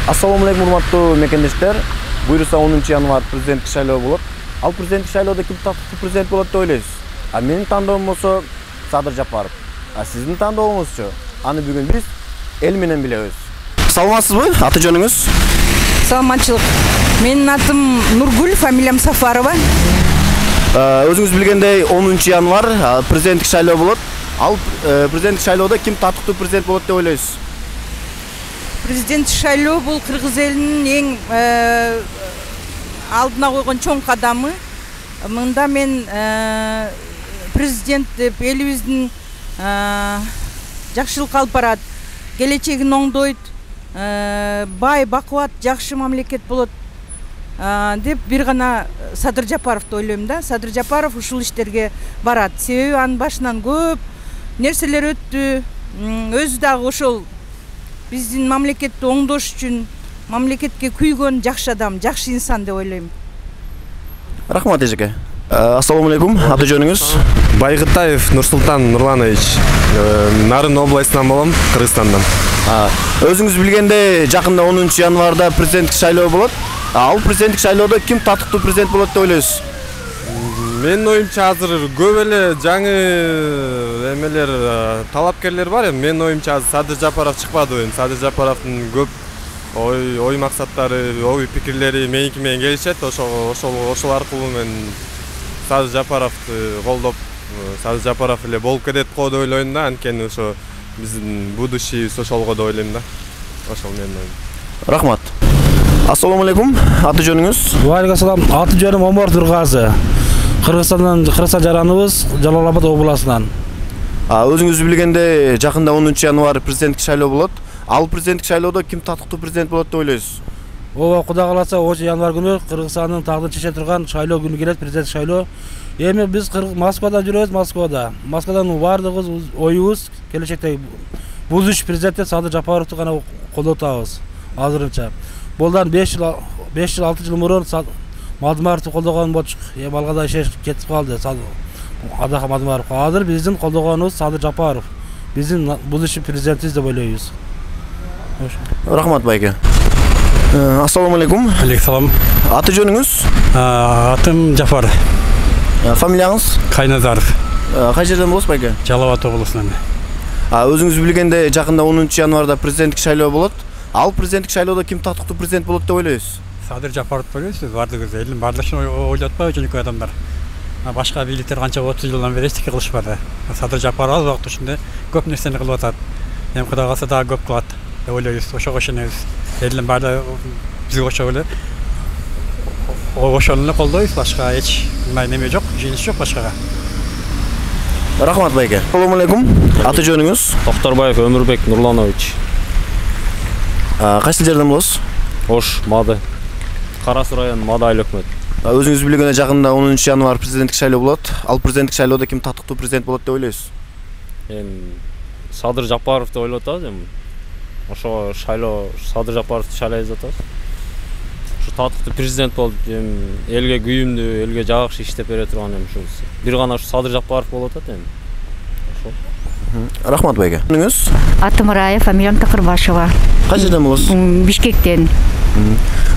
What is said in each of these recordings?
Assalamu alaikum урматтуу мекендештер. Буйруса 10 январь президенттик шайлоо болот. Ал президенттик шайлоодо ким тактыктуу президент болот деп ойлойсуз? Менин тандоом болсо Садыр Жапаров. Сиздин тандооңузчу? Аны бүгүн биз эл менен билебиз. Саламатсызбы? Аты жөнүңүз? Саламатчылык. Менин атым Нургүл, фамилиям Сафарова. Өзүңүз билгендей 10 январь президенттик шайлоо болот. Ал президенттик шайлоодо ким тактыктуу президент болот деп ойлойсуз? Президент шайлоо бул кыргыз элинин эң алдына койгон чоң кадамы. Мында мен президент деп элибиздин жакшылыкка алып барат, келечегин оңдойт, бай, бакубат, жакшы мамлекет болот деп бир гана Садыр Жапаровду ойлойм да. Садыр Жапаров ушул иштерге барат. Себеби анын башынан көп нерселер өттү. Өзү дагы ошол биздин мамлекетти оңдош үчүн мамлекетке күйгөн жакшы адам, жакшы инсан деп ойлойм. Рахмат эжеке. Ассаламу алейкум. Аты жөнүңүз? Байгытаев Нурсултан Нурланович. Нарын областынан болом, Кыргызстандан. Өзүңүз билгендей, жакында 10 январда президенттик шайлоо болот. Ал президенттик шайлоодо ким тактыктуу президент болот деп ойлойсуз? Менин оюмча азыр көп эле жаңы эмелер, талапкерлер бар. Менин оюмча азыр Садыр Жапаров чыкпады. Садыр Жапаровдун көп ой максаттары, ой пикирлери меники менен келишет. Ошол аркылуу мен Садыр Жапаровду колдоп, Садыр Жапаров эле болуп кетет го деп ойлойм да. Анткени ошо биздин будущийбиз ошолго деп ойлойм да. Ошол менин оюм. Рахмат. Ассаламу алейкум. Аты жөнүңүз? Валейкум ассалам. Аты жөнүм Омар Тургазы. Кыргызстандан, Кыргызстан жараныбыз, Жалал-Абад областынан. Өзүңүз билгендей, жакында 10 январь президенттик шайлоо болот. Ал президенттик шайлоодо ким тактыктуу президент болот деп ойлойсуз? Ооба, Кудай кааласа 10 январь күнү Кыргызстандын тагдырын чече турган шайлоо күнү келет, президенттик шайлоо. Эми биз Москвада жүрөбүз, Москвадан бардыгыбыз оюбуз келечекте будущий президент Садыр Жапаровду гана колдотабыз азырынча. Болдан 5 жыл 6 жыл мурун Мадымаровду колдогон болчук. Эми алгада ишеш кетип калды. Адака Мадымаров. Азыр биздин колдогонубуз Садыр Жапаров. Биздин будущий президентибиз деп ойлойбуз. Рахмат байке. Ассаламу алейкум. Алейкум салам. Аты жөнүңүз? Атым Жафар. Фамилияңыз? Кайназаров. Кай жерден болосуз байке? Жалал-Абад облусунан. Өзүңүз билгендей, жакында 10 январда президенттик шайлоо болот. Ал президенттик шайлоодо ким тактыктуу президент болот деп ойлойсуз? Садыр Жапаров ойлойсуз, бардыгыбыз элдин баардыгын ойлоп атпайбы жөнөкөй адамдар. Башка бийликтер канча 30 жылдан бери эчтеке кылышпады. Садыр Жапаров аз убакыт ичинде көп нерсени кылып атат. Эми Кудай кааласа дагы көп кылат деп ойлойбуз. Ошого ишенебиз. Элдин баардыгы бизге кошо эле ошону эле колдойбуз. Башка эч мындай неме жок, жыйылыш жок башкага. Рахмат байке. Ассаламу алейкум. Аты жөнүңүз? Токтарбаев Өмүрбек Нурланович. Кайсы жерден болосуз? Ош, Мады. Карасу району Мады айыл өкмөт. Өзүңүз билгендей, жакында 10 январь президенттик шайлоо болот. Ал президенттик шайлоодо ким тактыктуу президент болот деп ойлойсуз? Садыр Жапаров деп ойлоп атабыз эми. Ошо шайлоо Садыр Жапаровду шайлайбыз деп атабыз. Ушу тактыктуу президент болуп, элге күйүмдүү, элге жакшы иштеп бере турган эми ушул. Бир гана ушу Садыр Жапаров болуп атат эми. Ошол. Рахмат байке. Неңиз? Атым Рая, фамилиям Такырбашева. Кай жерден болосуз? Бишкектен.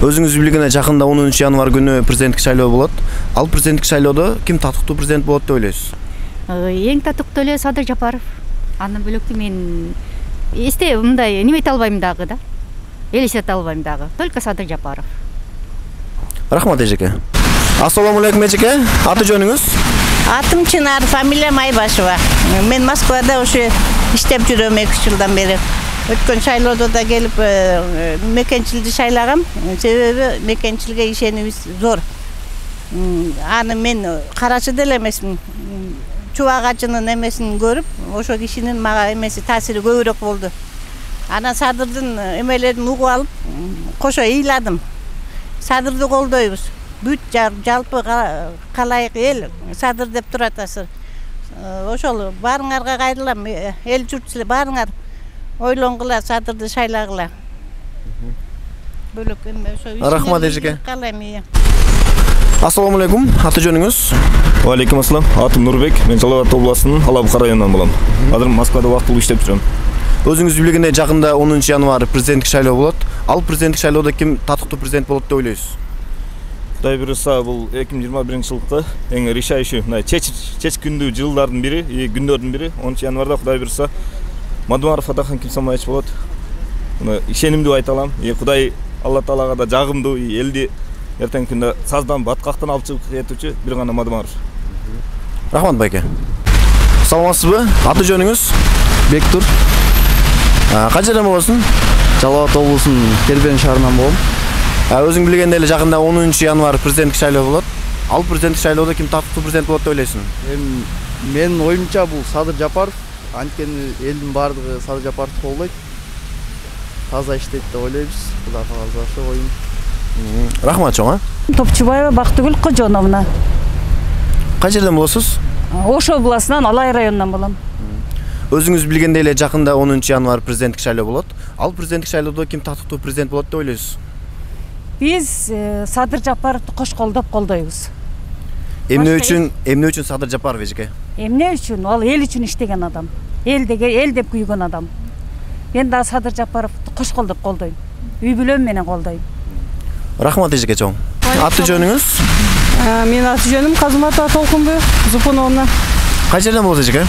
Өзүңүз билгендей, жакында 10 январь күнү президенттик шайлоо болот. Ал президенттик шайлоодо ким тактыктуу президент болот деп ойлойсуз? Эң тактыктуу эле Садыр Жапаров. Андан бөлөктү мен мындай немете албайм дагы да. Элестете албайм дагы. Только Садыр Жапаров. Рахмат эжеке. Ассаламу алейкум эжеке. Аты жөнүңүз? Атым Чынар, фамилиям Айбашева. Мен Москвада ушу иштеп жүрөм 2 жылдан бери. Өткөн шайлоодо да келип мекенчилди шайлагам. Себеби мекенчилге ишенибиз зор. Аны мен карачы деле эмесмин. Чубагачынын эмесин көрүп, ошо кишинин мага эмеси таасири көбүрөөк болду. Анан Садырдын эмелерин угуп алып, кошо ыйладым. Садырды колдойбуз. Бүт жалпы калайык эл Садыр деп турат азыр. Ошол баарыңарга кайрылам, эл журт силер баарыңар ойлонгула, Садырды шайлагыла. Бөлөк эме ошо. Рахмат эжеке. Калайм. Ассаламу алейкум. Аты жөнүңүз? Валейкум ассалам. Атым Нурбек. Мен Жалал-Абад областынын Алабука районунан болом. Азыр Москвада убактылуу иштеп жүрөм. Өзүңүз билгендей жакында 10 январь президенттик шайлоо болот. Ал президенттик шайлоодо ким татыктуу президент болот деп ойлойсуз? Кудай буюрса, бул 2021-жылкы эң решающий, чеч күндүү жылдардын бири, күндөрдүн бири 10 январда Кудай буюрса Мадумаров Атахан Кимсомаевич болот. Муну ишенимдүү айта алам. Кудай Алла Таалага да жагымдуу элди эртеңки күндө саздан баткактан алып чыгып кетүүчү бир гана Мадумаров. Рахмат байке. Саламатсызбы? Аты жөнүңүз? Бектур. Кай жерден болосуң? Жалал Абад облусунун Кербен шаарынан болом. Өзүң билгендей эле жакында 10 январь президенттик шайлоо болот. Ал президенттик шайлоодо ким татыктуу президент болот деп ойлойсуң? Менин оюмча бул Садыр Жапаров. Анткени элдин баардыгы Садыр Жапаровду колдойт. Таза иштейт деп ойлойбуз. Кудай кааласа ошо оюм. Рахмат чоң. Топчубаева Бактыгүл Кожоновна. Кай жерден болосуз? Ош областынан Алай районунан болом. Өзүңүз билгендей эле жакында 10 январь президенттик шайлоо болот. Ал президенттик шайлоодо ким татыктуу президент болот деп ойлойсуз? Биз Садыр Жапаровду кош колдоп колдойбуз. Эмне үчүн Садыр Жапаров эжеке? Эмне үчүн? Ал эл үчүн иштеген адам. Эл деп күйгөн адам. Мен да Садыр Жапаровду кош колдоп колдойм. Үй бүлөм менен колдойм. Рахмат эжеке чоң. Аты жөнүңүз? Менин аты жөнүм Казматова Толкунбү Зупуновна. Кай жерден болосуз эжеке?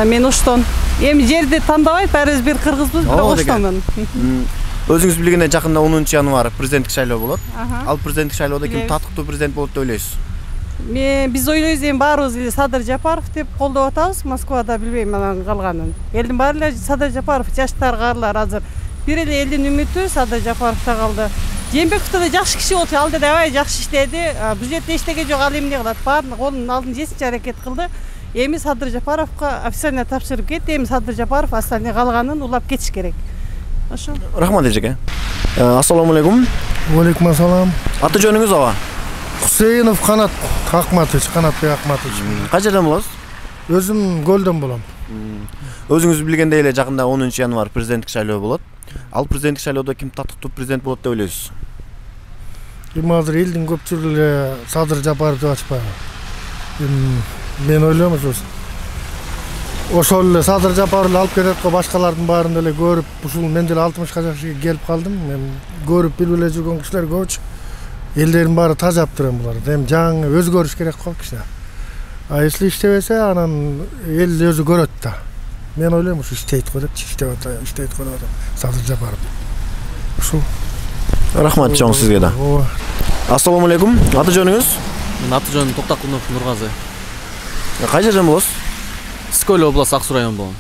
Мен Оштон. Эми жерди тандабайт, баарыбыз бир кыргызбыз, бирок Оштонмун. Өзүңүз билгендей жакында 10 январь президенттик шайлоо болот. Ал президенттик шайлоодо ким татыктуу президент болот деп ойлойсуз? Биз ойлойбуз, эми баарыбыз эле Садыр Жапаров деп колдоп атабыз. Москвада билбейм анан калганын. Элдин баары эле Садыр Жапаров, жаштар, карлар азыр бир эле элдин үмүтү Садыр Жапаровдо калды. Жээнбеков да жакшы киши болчу, ал да аябай жакшы иштеди. Бюджетте эчтеке жок, ал эмне кылат? Баарын колунун алдын жесинче аракет кылды. Эми Садыр Жапаровго официально тапшырып кетти. Эми Садыр Жапаров остальные калганын улап кетиш керек. Ошо. Рахмат эжеке. Ассаламу алейкум. Алейкум ассалам. Аты жөнүңүз аба? Хусейнов Канат Акматович, Канатбек Акматович. Кай жерден болосуз? Өзүм Голдон болом. Өзүңүз билгендей эле жакында 10 январь президенттик шайлоо болот. Ал президенттик шайлоодо ким татыктуу президент болот деп ойлойсуз? Эми азыр элдин көпчүлүгү Садыр Жапаров деп атышпайбы? Мен ойлойм ошол эле Садыр Жапаровду алып кетет го, башкалардын баарын деле көрүп, ушул мен деле 60 жашка келип калдым. Мен көрүп билип эле жүргөн кишилер көбүчө. Элдердин баары тажаптырам булар. Эми жаңы өзгөрүш керек го кишилер. Если иштебесе, анан эл өзү көрөт да. Мен ойлойм ушу иштейт го деп, иштейт го деп Садыр Жапаров. Ушул. Рахмат чоң сизге да. Ассаламу алейкум. Аты жөнүңүз? Менин аты жөнүм Токтакунов Нургазы. Кай жерден болосуз? Скөл областы Аксу району болом.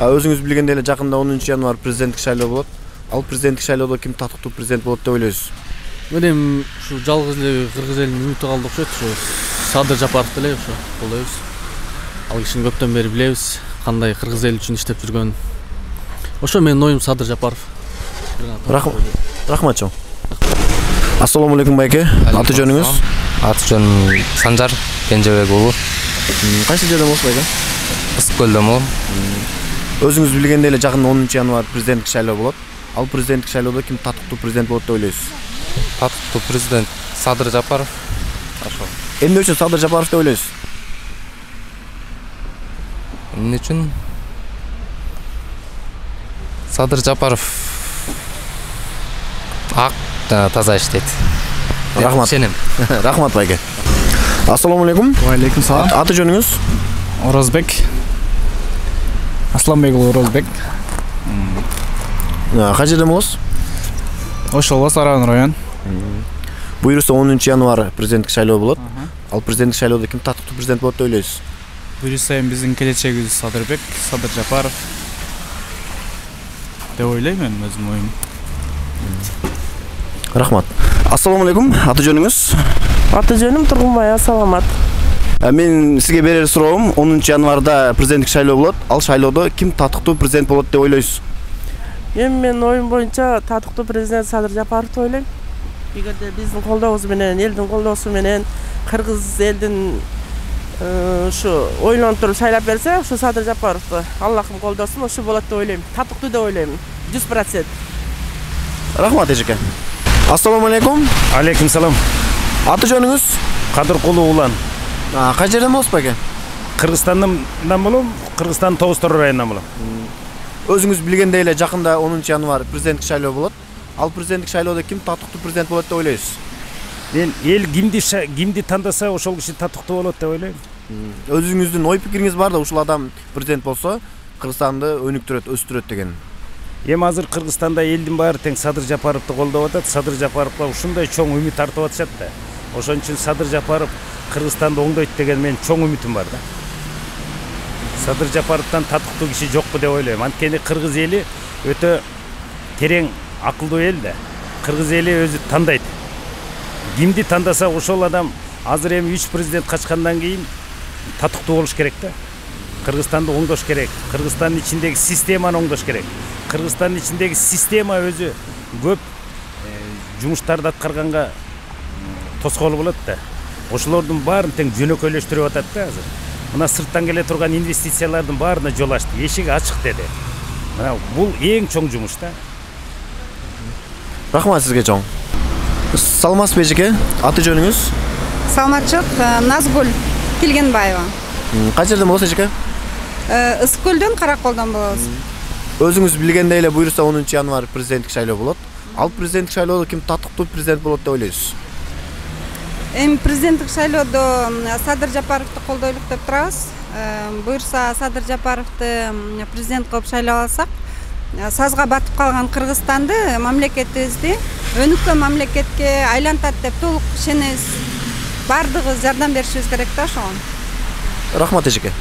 Өзүңүз билгендей эле жакында 10 январь президенттик шайлоо болот. Ал президенттик шайлоодо ким татыктуу президент болот деп ойлойсуз? Мен ушу жалгыз эле кыргыз элинин үмүтү калды окшойт. Ушу Садыр Жапаров деле ушу колдойбуз. Ал кишини көптөн бери билебиз, кандай кыргыз эл үчүн иштеп жүргөнүн. Ошо менин оюм Садыр Жапаров. Рахмат чоң. Ассаламу алейкум байке. Аты жөнүңүз? Аты жөнүм Санжар Кенжебек уулу. Кайсы жерден болосуз байке? Ысыккөлдөн болом. Өзүңүз билгендей эле жакында 10 январь президенттик шайлоо болот. Ал президенттик шайлоодо ким татыктуу президент болот деп ойлойсуз? Татыктуу президент Садыр Жапаров. Ошо. Эмне үчүн Садыр Жапаров деп ойлойсуз? Эмне үчүн? Садыр Жапаров таза иштейт. Рахмат. Рахмат байке. Ассаламу алейкум. Алейкум салам. Аты жөнүңүз? Орозбек. Асланбек Орозбек. Кай жерден болосуз? Ош областы Аран район. Буюрса 10 январь президенттик шайлоо болот. Ал президенттик шайлоодо ким татыктуу президент болот деп ойлойсуз? Буюрса эми биздин келечегибиз Садыр Жапаров деп ойлойм мен өзүм оюм. Рахмат. Ассаламу алейкум. Аты жөнүңүз? Аты жөнүм Тургунбай, саламат. Мен сизге берер суроом 10 январда президенттик шайлоо болот. Ал шайлоодо ким татыктуу президент болот деп ойлойсуз? Менин оюм боюнча татыктуу президент Садыр Жапаров деп ойлойм. Эгерде биздин колдообуз менен, элдин колдоосу менен кыргыз элдин ушу ойлонуп туруп шайлап берсе, ушу Садыр Жапаровду Аллахым колдосун, ушу болот деп ойлойм. Татыктуу деп ойлойм. 100%. Рахмат эжеке. Ассаламу алейкум. Алейкум салам. Аты жөнүңүз? Кадыркулу Улан. Кай жерден болосуз байке? Кыргызстандан болом, Кыргызстан Тоғыз Тору районунан болом. Өзүңүз билгендей эле жакында 10 январь президенттик шайлоо болот. Ал президенттик шайлоодо ким татыктуу президент болот деп ойлойсуз? Мен эл кимди тандаса ошол киши татыктуу болот деп ойлойм. Өзүңүздүн ой пикириңиз бар да ушул адам президент болсо Кыргызстанды өнүктүрөт, өстүрөт деген. Эми азыр Кыргызстанда элдин баары тең Садыр Жапаровду колдоп атат. Садыр Жапаровго ушундай чоң үмүт артып атышат да. Ошон үчүн Садыр Жапаров Кыргызстанды оңдойт деген менин чоң үмүтүм бар да. Садыр Жапаровдон татыктуу киши жокпу деп ойлойм. Анткени кыргыз эли өтө терең акылдуу эл да. Кыргыз эли өзү тандайт. Кимди тандаса ошол адам азыр эми 3 президент качкандан кийин татыктуу болуш керек да. Кыргызстанды оңдош керек. Кыргызстандын ичиндеги системаны оңдош керек. Кыргызстандын ичиндеги система өзү көп жумуштарды аткарганга тоскоол болот да. Ошолордун баарын тең жөнөкөйлөштүрүп атат да азыр. Мына сырттан келе турган инвестициялардын баарына жол ачты. Эшиги ачык деди. Мына бул эң чоң жумуш да. Рахмат сизге чоң. Саламатсызбы эжеке? Аты жөнүңүз? Саламатчылык, Назгүл Келгенбаева. Кай жерден болосуз эжеке? Ысык көлдөн, Караколдон болобуз. Өзүңүз билгендей эле буюрса 10 январь президенттик шайлоо болот. Ал президенттик шайлоодо ким татыктуу президент болот деп ойлойсуз? Эми президенттик шайлоодо Садыр Жапаровду колдойлук деп турабыз. Буюрса Садыр Жапаровду президент кылып шайлап алсак, сазга батып калган Кыргызстанды, мамлекетибизди өнүккөн мамлекетке айлантат деп толук ишенебиз. Бардыгыбыз жардам беришибиз керек да ошого. Рахмат эжеке.